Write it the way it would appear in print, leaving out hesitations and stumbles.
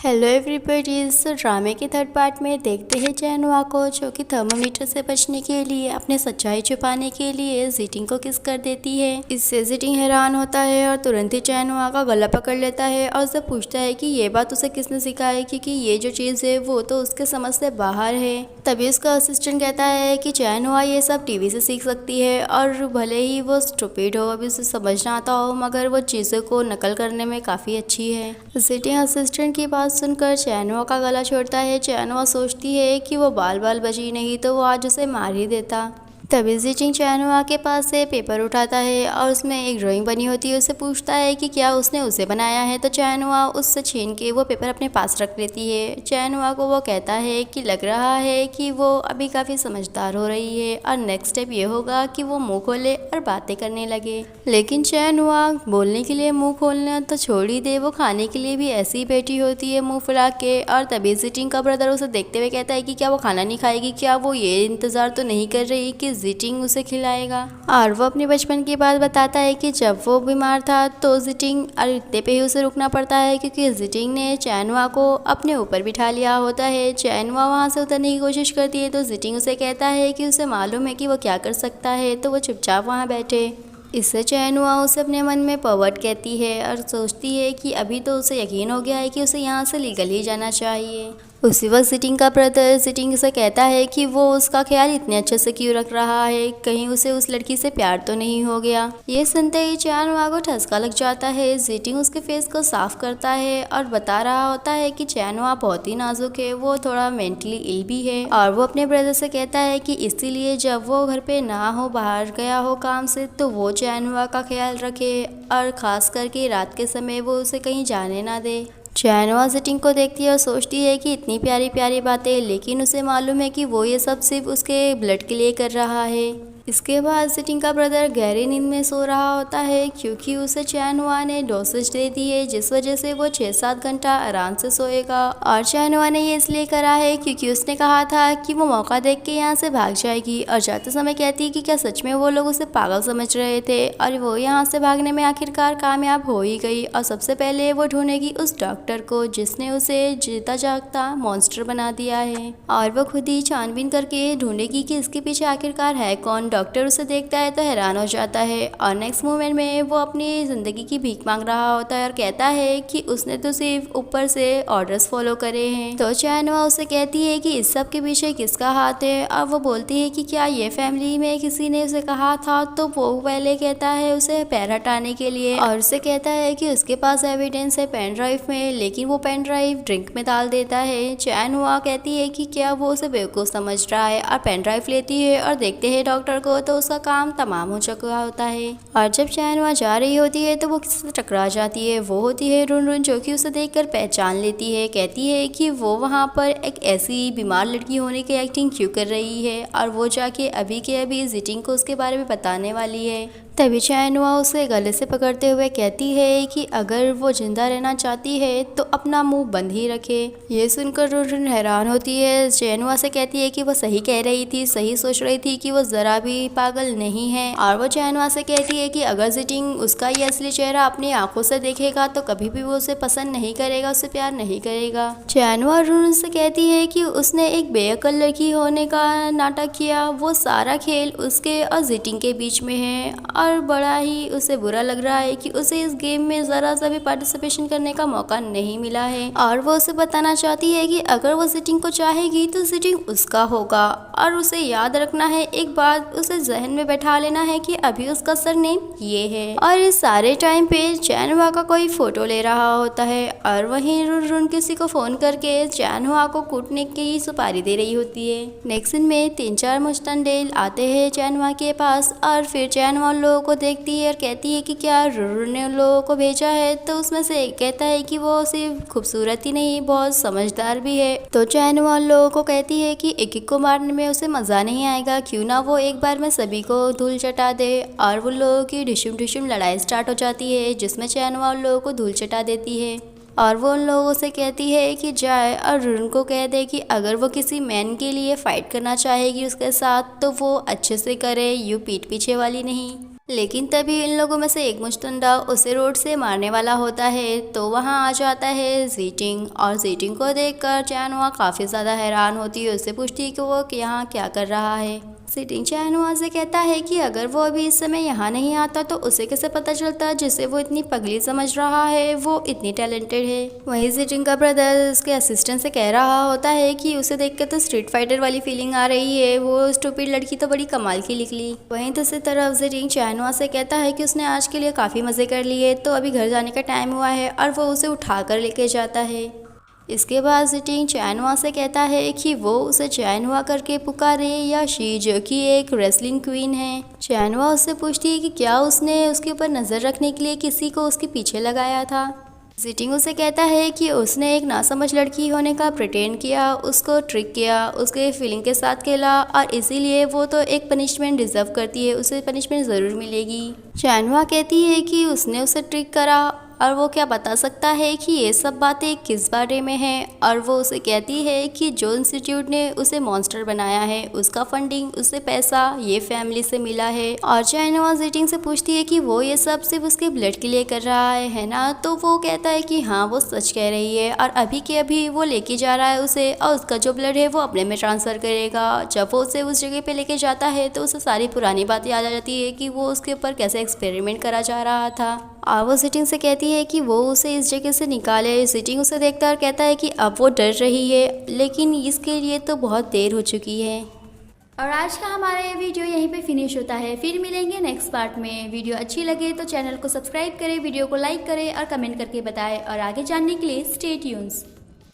Hello everybody. इस ड्रामे के थर्ड पार्ट में देखते हैं चैनवा को, जो कि थर्मोमीटर से बचने के लिए अपने सच्चाई छुपाने के लिए जीटिंग को किस कर देती है। इससे जीटिंग हैरान होता है और तुरंत ही चैनवा का गला पकड़ लेता है और उससे पूछता है कि ये बात उसे किसने सिखाई, क्योंकि ये जो चीज़ है वो तो उसके समझ से बाहर है। तभी उसका असिस्टेंट कहता है कि चैनवा ये सब टीवी से सीख सकती है और भले ही वो स्टूपिड हो, अभी उसे समझ ना आता हो, मगर वो चीज़ों को नकल करने में काफ़ी अच्छी है। जीटिंग असिस्टेंट की बात सुनकर चैनवा का गला छोड़ता है। चैनवा सोचती है कि वो बाल बाल बची नहीं तो वो आज उसे मार ही देता। तभी जीटिंग चैनवा के पास से पेपर उठाता है और उसमें एक ड्राइंग बनी होती है। उससे पूछता है कि क्या उसने उसे बनाया है, तो चैनवा उससे छीन के वो पेपर अपने पास रख लेती है। चैनवा को वो कहता है कि लग रहा है कि वो अभी काफ़ी समझदार हो रही है और नेक्स्ट स्टेप ये होगा कि वो मुंह खोले और बातें करने लगे। लेकिन चैनवा बोलने के लिए मुंह खोलना तो छोड़ ही दे, वो खाने के लिए भी ऐसी ही बैठी होती है मुंह फुला के। और तभी जीटिंग का ब्रदर उसे देखते हुए कहता है कि क्या वो खाना नहीं खाएगी, क्या वो ये इंतज़ार तो नहीं कर रही कि जीटिंग उसे खिलाएगा। और वो अपने बचपन की बात बताता है कि जब वो बीमार था तो जीटिंग और इतने पे ही उसे रुकना पड़ता है, क्योंकि जीटिंग ने चैनवा को अपने ऊपर बिठा लिया होता है। चैनवा वहाँ से उतरने की कोशिश करती है तो जीटिंग उसे कहता है कि उसे मालूम है कि वो क्या कर सकता है, तो वो चुपचाप वहाँ बैठे। इससे चैनवा उसे अपने मन में पर्वर्ट कहती है और सोचती है कि अभी तो उसे यकीन हो गया है कि उसे यहाँ से लीगली जाना चाहिए। उसी वक्त जीटिंग का ब्रदर जीटिंग से कहता है कि वो उसका ख्याल इतने अच्छे से क्यों रख रहा है, कहीं उसे उस लड़की से प्यार तो नहीं हो गया। ये सुनते ही चैनवा को ठसका लग जाता है। जीटिंग उसके फेस को साफ करता है और बता रहा होता है कि चैनवा बहुत ही नाजुक है, वो थोड़ा मेंटली इल भी है। और वो अपने ब्रदर से कहता है कि इसीलिए जब वो घर पे ना हो, बाहर गया हो काम से, तो वो चैनवा का ख्याल रखे और खास करके रात के समय वो उसे कहीं जाने ना दे। चैनवा जीटिंग को देखती है और सोचती है कि इतनी प्यारी प्यारी बातें, लेकिन उसे मालूम है कि वो ये सब सिर्फ उसके ब्लड के लिए कर रहा है। इसके बाद जीटिंग का ब्रदर गहरी नींद में सो रहा होता है, क्योंकि उसे चैनवा ने डोसेज दे दी है, जिस वजह से वो 6-7 घंटा आराम से सोएगा। और चैनवा ने ये इसलिए करा है क्योंकि उसने कहा था कि वो मौका देख के यहाँ से भाग जाएगी। और जाते समय कहती है कि क्या सच में वो लोग उसे पागल समझ रहे थे, और वो यहाँ से भागने में आखिरकार कामयाब हो ही गई। और सबसे पहले वो ढूंढेगी उस डॉक्टर को जिसने उसे जीता जागता मॉन्स्टर बना दिया है, और वो खुद ही छानबीन करके ढूंढेगी कि इसके पीछे आखिरकार है कौन। डॉक्टर उसे देखता है तो हैरान हो जाता है और नेक्स्ट मोमेंट में वो अपनी ज़िंदगी की भीख मांग रहा होता है और कहता है कि उसने तो सिर्फ ऊपर से ऑर्डर्स फॉलो करे हैं। तो चैनवा उसे कहती है कि इस सब के पीछे किसका हाथ है, और वो बोलती है कि क्या ये फैमिली में किसी ने उसे कहा था, तो वो पहले कहता है उसे पैर हटाने के लिए, और उसे कहता है कि उसके पास एविडेंस है पेन ड्राइव में, लेकिन वो पेन ड्राइव ड्रिंक में डाल देता है। चैनवा कहती है कि क्या वो उसे बेवकूफ़ समझ रहा है, और पेन ड्राइव लेती है और देखते हैं डॉक्टर को, तो उसका काम तमाम हो चुका होता है। और जब चैनवा जा रही होती है तो वो किसी से टकरा जाती है। वो होती है रुन रुन, जो कि उसे देखकर पहचान लेती है। कहती है कि वो वहाँ पर एक ऐसी बीमार लड़की होने की एक्टिंग क्यों कर रही है, और वो जाके अभी के अभी जीटिंग को उसके बारे में बताने वाली है। तभी चैनवा उसे गले से पकड़ते हुए कहती है कि अगर वो जिंदा रहना चाहती है तो अपना मुंह बंद ही रखे। ये सुनकर रुन हैरान होती है। चैनवा से कहती है कि वो सही कह रही थी, सही सोच रही थी, कि वो ज़रा भी पागल नहीं है। और वो चैनवा से कहती है कि अगर जीटिंग उसका ये असली चेहरा अपनी आंखों से देखेगा तो कभी भी वो उसे पसंद नहीं करेगा, उससे प्यार नहीं करेगा। चैनवा रुन से कहती है कि उसने एक बेअक्ल लड़की होने का नाटक किया, वो सारा खेल उसके और जीटिंग के बीच में है, और बड़ा ही उसे बुरा लग रहा है कि उसे इस गेम में ज़रा सा भी पार्टिसिपेशन करने का मौका नहीं मिला है। और वो उसे बताना चाहती है कि अगर वो जीटिंग को चाहेगी तो जीटिंग उसका होगा, और उसे याद रखना है, एक बात उसे जहन में बैठा लेना है कि अभी उसका सरनेम ये है। और इस सारे टाइम पे चैनवा का कोई फोटो ले रहा होता है, और वहीं रुन रुन किसी को फ़ोन करके चैनवा को कूटने की सुपारी दे रही होती है। नेक्स्ट दिन में 3-4 मुस्टंडेल आते हैं चैनवा के पास, और फिर चैनवा लोगों को देखती है और कहती है कि क्या रुन ने लोगों को भेजा है, तो उसमें से एक कहता है कि वो सिर्फ खूबसूरत ही नहीं, बहुत समझदार भी है। तो चैनवा लोगों को कहती है कि एक एक को मारने में उसे मज़ा नहीं आएगा, क्यों ना वो एक बार में सभी को धूल चटा दे। और वो लोगों की ढिशुम ढिशुम लड़ाई स्टार्ट हो जाती है, जिसमें चैनवा उन लोगों को धूल चटा देती है। और वो उन लोगों से कहती है कि जाए और रुन को कह दे कि अगर वो किसी मैन के लिए फ़ाइट करना चाहेगी उसके साथ, तो वो अच्छे से करे, यूँ पीठ पीछे वाली नहीं। लेकिन तभी इन लोगों में से एक मुश्तंडा उसे रोड से मारने वाला होता है। तो वहाँ आ जाता है जीटिंग, और जीटिंग को देखकर चैनवा काफ़ी ज़्यादा हैरान होती है। उससे पूछती है कि वो यहाँ क्या कर रहा है। जीटिंग चैनवा से कहता है कि अगर वो अभी इस समय यहाँ नहीं आता तो उसे कैसे पता चलता जिसे वो इतनी पगली समझ रहा है वो इतनी टैलेंटेड है। वहीं जीटिंग का ब्रदर उसके असिस्टेंट से कह रहा होता है कि उसे देखकर तो स्ट्रीट फाइटर वाली फीलिंग आ रही है, वो स्टूपिड लड़की तो बड़ी कमाल की निकली। वहीं दूसरी तरफ जीटिंग चैनवा से कहता है कि उसने आज के लिए काफ़ी मज़े कर लिए, तो अभी घर जाने का टाइम हुआ है, और वो उसे उठाकर लेके जाता है। इसके बाद जीटिंग चैनवा से कहता है कि वो उसे चैनवा करके पुकारे या शी, जो कि एक रेसलिंग क्वीन है। चैनवा उससे पूछती है कि क्या उसने उसके ऊपर नज़र रखने के लिए किसी को उसके पीछे लगाया था। जीटिंग उसे कहता है कि उसने एक नासमझ लड़की होने का प्रिटेंड किया, उसको ट्रिक किया, उसके फीलिंग के साथ खेला, और इसीलिए वो तो एक पनिशमेंट डिजर्व करती है, उसे पनिशमेंट ज़रूर मिलेगी। चैनवा कहती है कि उसने उसे ट्रिक करा और वो क्या बता सकता है कि ये सब बातें किस बारे में हैं, और वो उसे कहती है कि जो इंस्टीट्यूट ने उसे मॉन्स्टर बनाया है उसका फंडिंग, उसे पैसा ये फैमिली से मिला है। और चैनवा जीटिंग से पूछती है कि वो ये सब सिर्फ उसके ब्लड के लिए कर रहा है ना। तो वो कहता है कि हाँ वो सच कह रही है, और अभी के अभी वो लेके जा रहा है उसे, और उसका जो ब्लड है वो अपने में ट्रांसफ़र करेगा। जब वो उसे उस जगह पे लेके जाता है तो उसे सारी पुरानी बातें याद आ जाती है कि वो उसके ऊपर कैसे एक्सपेरिमेंट करा जा रहा था। और वो जीटिंग से कहती है कि वो उसे इस जगह से निकाले। जीटिंग उसे देखता और कहता है कि अब वो डर रही है, लेकिन इसके लिए तो बहुत देर हो चुकी है। और आज का हमारा ये वीडियो यहीं पे फिनिश होता है। फिर मिलेंगे नेक्स्ट पार्ट में। वीडियो अच्छी लगे तो चैनल को सब्सक्राइब करें, वीडियो को लाइक करें और कमेंट करके बताएं, और आगे जानने के लिए स्टे ट्यून्स।